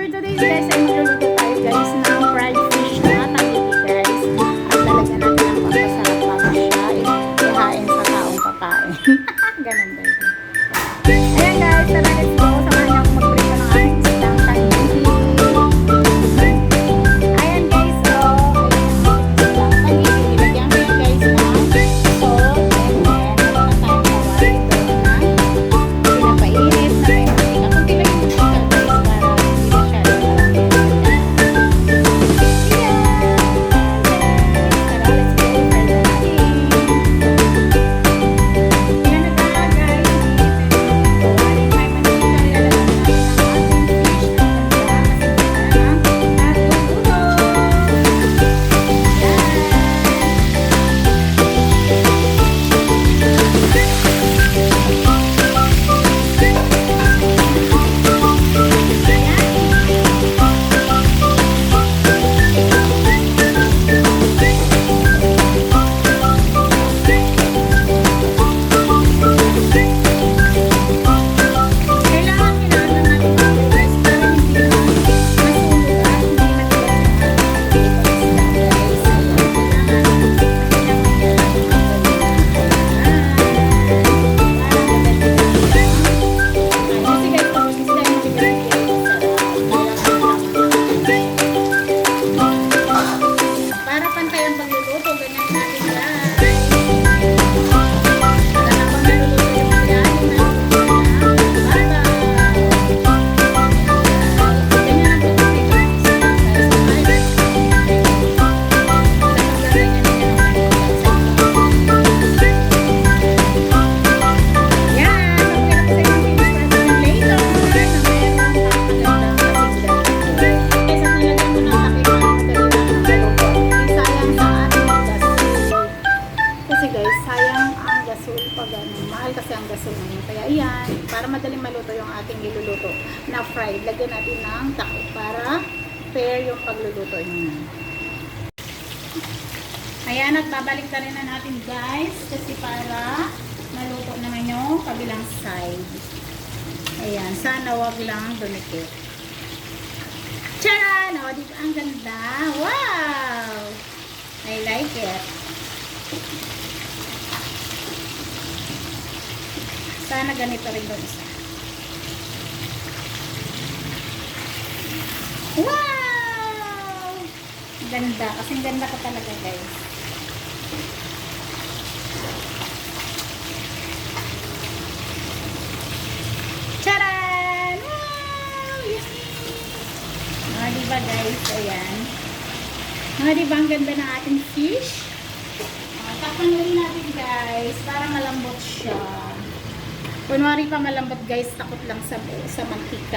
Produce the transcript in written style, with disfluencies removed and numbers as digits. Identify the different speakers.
Speaker 1: for today guys ay magluluto tayo guys ng fried fish na Tahiti guys. At lalagyan natin ang pampasarap bago siya ihain sa taong kakain. Ganun guys. Ayan guys, tara let's go. Samahan niyo ako mag-prepare ng aking isdang Tahiti. Ayan guys, so isdang Tahiti. Ilagyan ko yan guys ng salt and then meron na tayong kawali ito na pinapainit na may mantika. Kunti lang yung mantika guys para hindi masyado marami. Mahal kasi ang gasol ngayon. Kaya iyan, para madaling maluto yung ating iluluto na fried, lagyan natin ng tako para fair yung pagluluto nyo. Ayan, at babalik na rin na natin guys kasi para maluto naman yung kabilang side. Ayan, sana wag lang dumikit. Tcharan! O, dito ang ganda. Wow! I like it. Sana ganito rin doon isa. Wow! Ganda. Kasing ganda ko talaga guys. Charan! Wow! Yes! Diba guys? Ayan. Diba ang ganda ng ating fish? Takpan ulit natin guys para malambot siya. Kunwari pa malambot guys, takot lang sa mantika.